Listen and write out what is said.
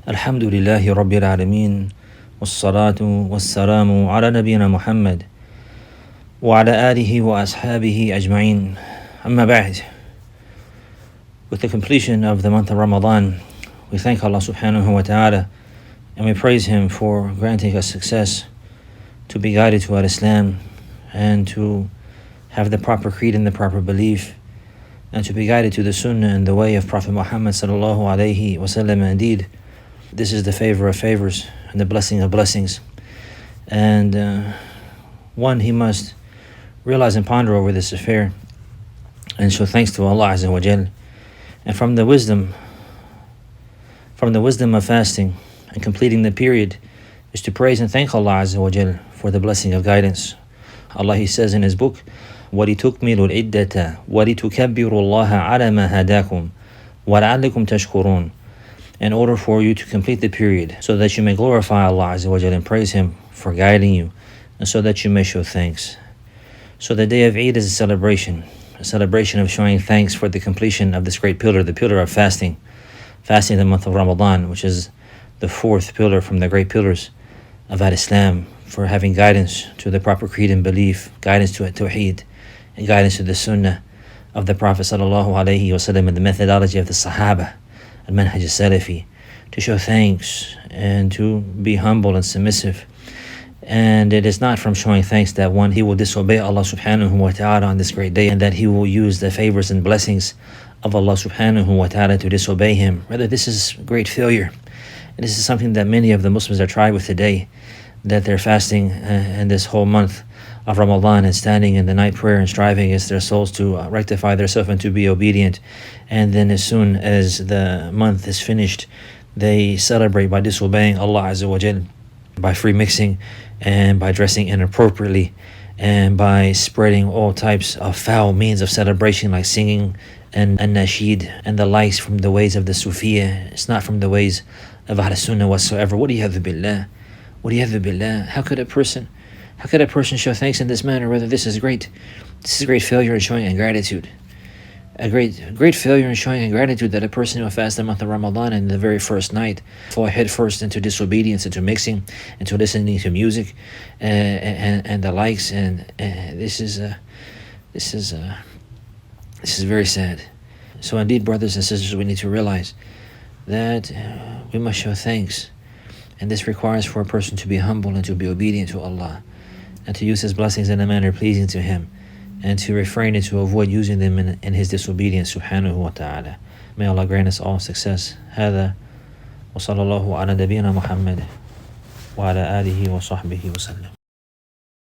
Alhamdulillahi Rabbil Alameen. Wassalatu wassalamu ala nabiyyina Muhammad wa ala alihi wa ashabihi ajma'in. Amma ba'd. With the completion of the month of Ramadan, we thank Allah subhanahu wa ta'ala and we praise Him for granting us success to be guided to Al-Islam and to have the proper creed and the proper belief and to be guided to the Sunnah and the way of Prophet Muhammad sallallahu alayhi wa sallam. Indeed, this is the favor of favors and the blessing of blessings. And one, he must realize and ponder over this affair and show thanks to Allah Azza wa Jal. And from the wisdom of fasting and completing the period is to praise and thank Allah Azza wa Jal for the blessing of guidance. Allah, He says in His book, وَلِتُكْمِلُوا الْعِدَّةَ وَلِتُكَبِّرُوا اللَّهَ عَلَى مَا هَدَاكُمْ وَلَعَلَّكُمْ تَشْكُرُونَ. In order for you to complete the period, so that you may glorify Allah Azza wa Jal and praise Him for guiding you, and so that you may show thanks. So the day of Eid is a celebration of showing thanks for the completion of this great pillar, the pillar of fasting in the month of Ramadan, which is the fourth pillar from the great pillars of Al-Islam, for having guidance to the proper creed and belief, guidance to Tawheed, and guidance to the Sunnah of the Prophet sallallahu alaihi wasallam and the methodology of the Sahaba, Al-Manhaj As-Salafy, to show thanks and to be humble and submissive. And it is not from showing thanks that one, he will disobey Allah subhanahu wa ta'ala on this great day, and that he will use the favors and blessings of Allah subhanahu wa ta'ala to disobey Him. Rather, this is great failure. And this is something that many of the Muslims are tried with today, that they're fasting in this whole month of Ramadan and standing in the night prayer and striving against their souls to rectify themselves and to be obedient. And then as soon as the month is finished, they celebrate by disobeying Allah Azza wa Jal, by free mixing and by dressing inappropriately and by spreading all types of foul means of celebration like singing and nasheed and the likes from the ways of the Sufiya. It's not from the ways of Ahl Sunnah whatsoever. Waliyadhu billah. Waliyadhu billah. How could a person show thanks in this manner? Rather, this is great failure in showing ingratitude. A great failure in showing ingratitude that a person who fasts the month of Ramadan and the very first night fall head first into disobedience, into mixing, into listening to music and the likes, and this is very sad. So indeed, brothers and sisters, we need to realize that we must show thanks, and this requires for a person to be humble and to be obedient to Allah, and to use His blessings in a manner pleasing to Him, and to refrain and to avoid using them in His disobedience subhanahu wa ta'ala. May Allah grant us all success. هذا وصلى الله على نبينا محمد وعلى آله وصحبه وسلم.